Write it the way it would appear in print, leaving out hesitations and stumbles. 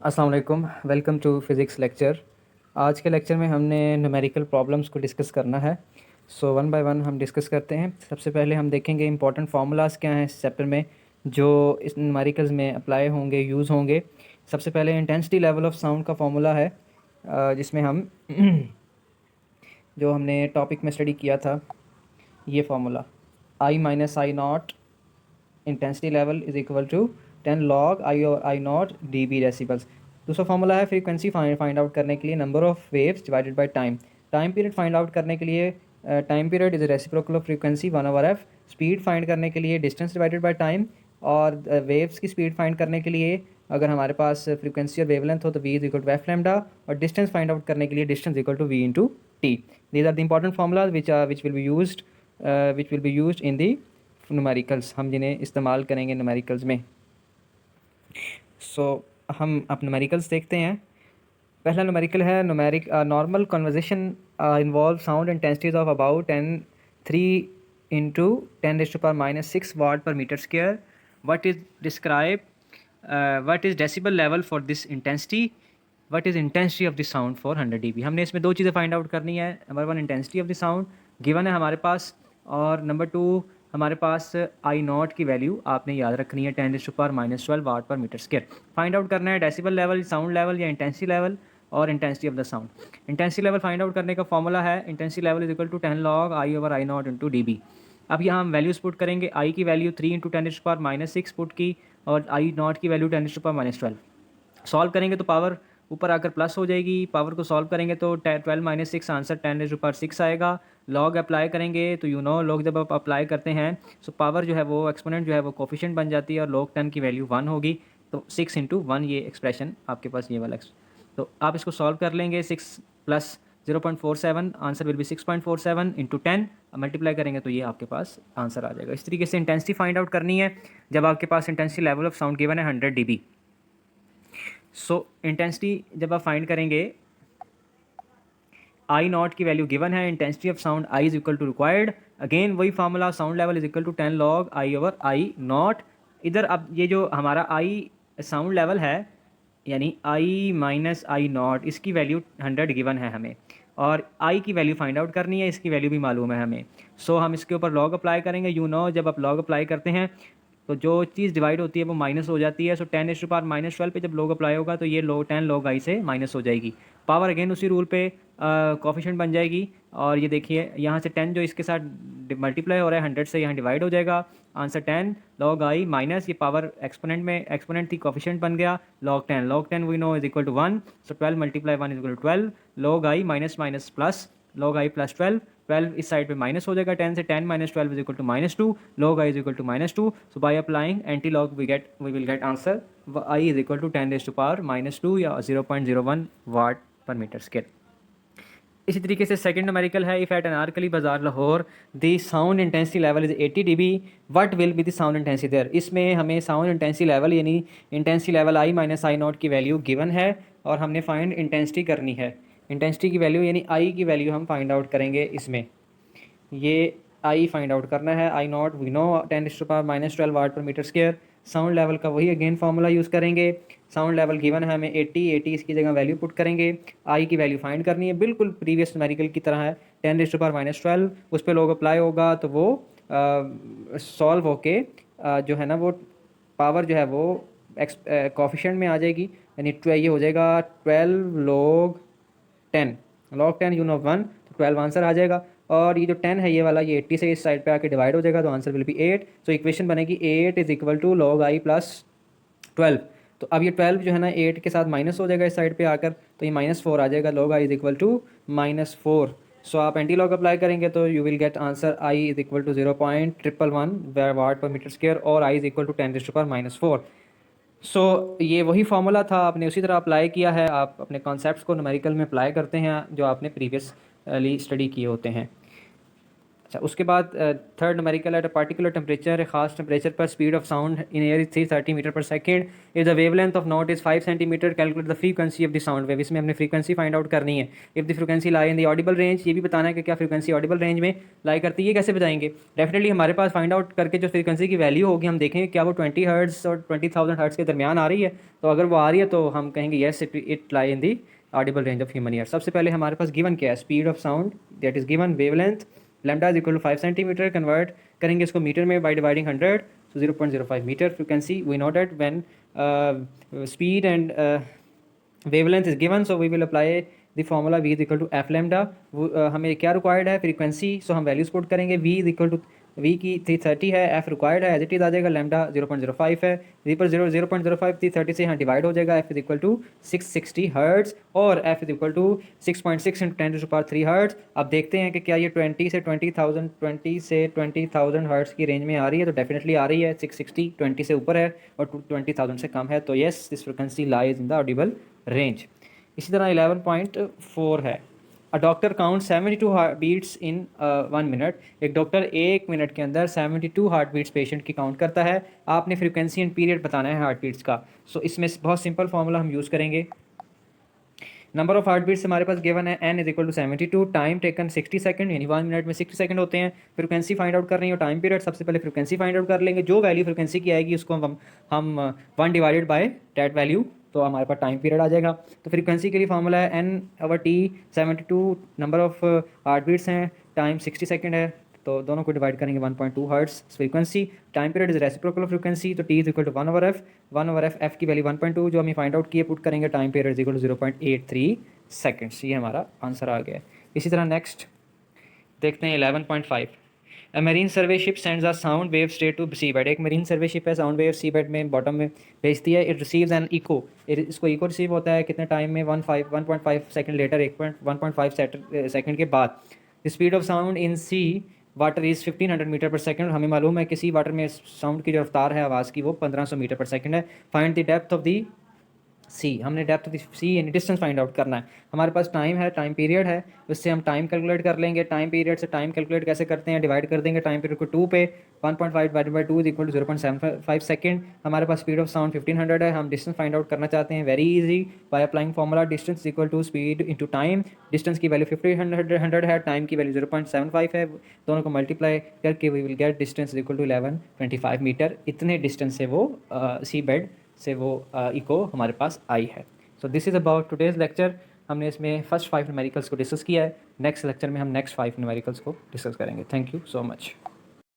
अस्सलाम वालेकुम, welcome to physics lecture. आज के लेक्चर में हमने न्यूमेरिकल प्रॉब्लम्स को डिस्कस करना है। सो वन बाय वन हम डिस्कस करते हैं। सबसे पहले हम देखेंगे इंपॉर्टेंट फार्मूलाज क्या हैं इस चैप्टर में जो इस न्यूमेरिकल्स में अप्लाई होंगे, यूज़ होंगे। सबसे पहले इंटेंसिटी लेवल ऑफ साउंड का फार्मूला है, जिसमें हम जो हमने टॉपिक में स्टडी किया था, ये formula I minus I not intensity level is equal to 10 log I और I not D B decibels. दूसरा फार्मूला है फ्रीक्वेंसी फाइंड आउट करने के लिए number of waves divided by time. Time period find out करने के लिए time period is reciprocal of frequency 1/f। Speed find करने के लिए डिस्टेंस डिवाइडेड बाय टाइम। और वेव्स की स्पीड फाइंड करने के लिए अगर हमारे पास फ्रीक्वेंसी और वेवलेंथ हो तो v is equal to F lambda. और डिस्टेंस फाइंड आउट करने के लिए distance equal to v into T. These are the important formulas which will be used in the numericals, हम जिन्हें इस्तेमाल करेंगे न्यूमेरिकल्स में। हम अब न्यूमेरिकल्स देखते हैं। पहला न्यूमेरिकल है normal conversation involve sound intensities of about 3 into 10⁻⁻6 watt per metre square. What is decibel level for this intensity. What is intensity of the sound for 100 dB। हमने इसमें दो चीज़ें फाइंड आउट करनी है। Number one, intensity of the sound given है हमारे पास, और number two हमारे पास आई नॉट की वैल्यू आपने याद रखनी है 10⁻⁻12 वाट per metre square. Find out करना है डेसिबल लेवल, साउंड लेवल या इंटेंसिटी लेवल, और intensity of the sound. Intensity level find out करने का फॉर्मूला है intensity level is equal to 10 log I over I not into D B. अब यहाँ हम वैल्यूज पुट करेंगे। आई की वैल्यू 3 इंटू 10⁻⁻6 पुट की, और आई नॉट की वैल्यू 10⁻12। सॉल्व करेंगे तो पावर ऊपर आकर प्लस हो जाएगी। पावर को सॉल्व करेंगे तो 12-6 आंसर 10⁻6 आएगा। लॉग अप्लाई करेंगे तो लॉग जब आप अप्लाई करते हैं सो पावर जो है वो एक्सपोनेंट जो है वो कोफिशिएंट बन जाती है, और लॉग 10 की वैल्यू 1 होगी। तो 6 इंटू 1 ये एक्सप्रेशन आपके पास ये वाला तो आप इसको सॉल्व कर लेंगे। 6 plus 0.47 answer will B 6.47 into 10 multiply करेंगे तो ये आपके पास आंसर आ जाएगा। इस तरीके से इंटेंसिटी फाइंड आउट करनी है जब आपके पास intensity level of sound given है 100 dB। इंटेंसिटी जब आप फाइंड करेंगे, आई नॉट की वैल्यू गिवन है, intensity of sound I is equal to required. Again वही formula, sound level is equal to 10 log I over I naught. इधर अब ये जो हमारा आई साउंड लेवल है यानी आई माइनस आई नॉट, इसकी वैल्यू 100 गिवन है हमें, और आई की वैल्यू फाइंड आउट करनी है, इसकी वैल्यू भी मालूम है हमें। हम इसके ऊपर लॉग अप्लाई करेंगे। जब आप लॉग अप्लाई करते हैं तो जो चीज़ डिवाइड होती है वो माइनस हो जाती है। 10⁻⁻12 पे जब लॉग अप्लाई होगा तो ये 10 लॉग आई से माइनस हो जाएगी। पावर अगेन उसी रूल पे कोफिशिएंट बन जाएगी। और ये देखिए यहाँ से 10 जो इसके साथ मल्टीप्लाई हो रहा है 100 से, यहाँ डिवाइड हो जाएगा। आंसर 10 लॉग आई माइनस ये पावर एक्सपोनेंट थी, कोफिशिएंट बन गया log 10 we know is equal to 1। 12 multiply 1 is equal to 12 log I minus minus plus log I plus 12 इस साइड पे माइनस हो जाएगा। 10 से 10 minus 12 is equal to -2 log I is equal to -2। So by applying anti log we will get answer I is equal to 10⁻⁻2 या 0.01 वाट per metre square. इसी तरीके से second numerical है, if at Anarkali Bazaar Lahore the sound intensity level is 80 dB what will be the sound intensity there. इसमें हमें sound intensity level यानी intensity level I minus I not की value given है, और हमने फाइंड इंटेंसिटी करनी है। इंटेंसिटी की वैल्यू यानी आई की वैल्यू हम फाइंड आउट करेंगे। इसमें ये आई फाइंड आउट करना है। आई not we know 10⁻⁻12 watt per metre square. Sound level का वही अगेन फार्मूला यूज़ करेंगे। साउंड लेवल गिवन है हमें 80 इसकी जगह वैल्यू पुट करेंगे। आई की वैल्यू फाइंड करनी है, बिल्कुल प्रीवियस न्यूमेरिकल की तरह है। 10⁻⁻12 उस पर लोग अप्लाई होगा तो वो सॉल्व होके जो है ना वो पावर जो है वो कोफिशिएंट में आ जाएगी, यानी ये हो जाएगा 12 लॉग 10 लॉग 10 1 तो 12 आंसर आ जाएगा। और ये जो 10 है ये वाला ये 80 से इस साइड पे आके डिवाइड हो जाएगा तो answer will be 8। So equation बनेगी 8 is equal to log I plus 12। तो अब ये 12 जो है ना 8 के साथ माइनस हो जाएगा इस साइड पे आकर, तो ये -4 आ जाएगा। Log I is equal to -4। So आप एंटी लॉग अप्लाई करेंगे तो you will get answer I is equal to 0.111 watt per metre square, और आई इज इक्वल टू 10⁻⁻4। ये वही फार्मूला था, आपने उसी तरह अप्लाई किया है। आप अपने कॉन्सेप्ट्स को न्यूमेरिकल में अप्लाई करते हैं जो आपने प्रीवियसली स्टडी किए होते हैं। अच्छा, उसके बाद third numerical at a particular temperature, खास टेम्परेचर पर speed of sound in air is 330 metre per second, if the wavelength of note is 5 centimetre, calculate the frequency of the sound wave. इसमें हमने फ्रीक्वेंसी फाइंड आउट करनी है। If the frequency lie in the audible range, ये भी बताना है कि क्या फ्रीक्वेंसी ऑडिबल रेंज में लाई करती है। कैसे बताएंगे? डेफिनेटली हमारे पास फाइंड आउट करके जो फ्रीक्वेंसी की वैल्यू होगी, हम देखेंगे क्या वो 20 हर्ट्ज़ और 20,000 हर्ट्ज़ के दरमियान आ रही है। तो अगर वो आ रही है तो हम कहेंगे yes it lie in the audible range of human ear. सबसे पहले हमारे पास गिवन क्या है? Speed of sound that is given, wavelength lambda is equal to 5 centimetre, convert करेंगे इसको मीटर में by dividing 100, so 0.05 metre. Frequency we know that when speed and wavelength is given, so we will apply the formula v is equal to f lambda। हमें क्या required है? Frequency, so हम values put करेंगे। v is equal to v की 330 है, f required है, as it is आ जाएगा। लैम्डा 0.05 है, 0.05 330 से यहाँ डिवाइड हो जाएगा। f is equal to 660 hertz और f is equal to 6.6 × 10⁻³ hertz. अब देखते हैं कि क्या ये 20 से 20,000 हर्ट्ज़ की रेंज में आ रही है। तो डेफिनेटली आ रही है। 660 20 से ऊपर है और 20,000 से कम है, तो yes this frequency lies in the audible range. इसी तरह 11.4 है, a doctor count 72 heart beats in 1 minute. एक डॉक्टर 1 मिनट के अंदर 72 हार्ट बीट्स पेशेंट की काउंट करता है। आपने फ्रीक्वेंसी एंड पीरियड बताना है हार्ट बीट्स का। सो इसमें बहुत सिंपल फार्मूला हम यूज़ करेंगे। नंबर ऑफ हार्ट बीट्स हमारे पास गिवन है, n is equal to 72, time taken 60 second, यानी 1 मिनट में 60 सेकंड होते हैं। फ्रीक्वेंसी फाइंड आउट कर रही हो, टाइम पीरियड। सबसे पहले फ्रीक्वेंसी फाइंड आउट कर लेंगे। जो वैल्यू फ्रीक्वेंसी की आएगी उसको हम 1 डिवाइडेड बाय दैट वैल्यू, तो हमारे पास टाइम पीरियड आ जाएगा। तो फ्रीक्वेंसी के लिए फार्मूला है n/t, 72 number of heart beats हैं, टाइम 60 सेकंड है, तो दोनों को डिवाइड करेंगे 1.2 hertz. Frequency, time period is reciprocal frequency, so t is equal to 1/f, 1/f, f की वैल्यू 1.2 जो हमने फाइंड आउट किए पुट करेंगे। Time period is equal to 0.83 seconds. ये हमारा आंसर आ गया है। इसी तरह नेक्स्ट देखते हैं 11.5, a marine survey ship sends a sound wave straight to sea bed. एक मरीन सर्वे शिप है, साउंड वेव सी बेड में बॉटम में भेजती है। इट रिसीव्स एन इको, इसको इको रिसीव होता है कितने टाइम में? 1.5 सेकंड लेटर, 1.5 सेकंड के बाद। The speed of sound in sea water is 1500 metre per second. हमें मालूम है कि सी वाटर में साउंड की जो रफ्तार है आवाज़ की वो 1500 मीटर पर सेकंड है। Find the depth of the sea, हमने डेप्थ ऑफ द सी यानी डिस्टेंस फाइंड आउट करना है। हमारे पास टाइम है, टाइम पीरियड है, उससे हम टाइम कैलकुलेट कर लेंगे। टाइम पीरियड से टाइम कैलकुलेट कैसे करते हैं? डिवाइड कर देंगे टाइम पीरियड को 2 पे, 1.5 divided by 2 is equal to 0.75 second. हमारे पास स्पीड ऑफ साउंड 1500 है, हम डिस्टेंस फाइंड आउट करना चाहते हैं। Very easy, by applying formula distance is equal to speed into time. Distance की वैल्यू 1500 है, टाइम की वैल्यू 0.75 है, दोनों को मल्टीप्लाई करके we will get distance is equal to 1125 metre. इतने डिस्टेंस से वो सी बेड से वो इको हमारे पास आई है। So this is about today's lecture. हमने इसमें फर्स्ट 5 न्यूमेरिकल्स को डिस्कस किया है। नेक्स्ट लेक्चर में हम नेक्स्ट 5 न्यूमेरिकल्स को डिस्कस करेंगे। Thank you so much.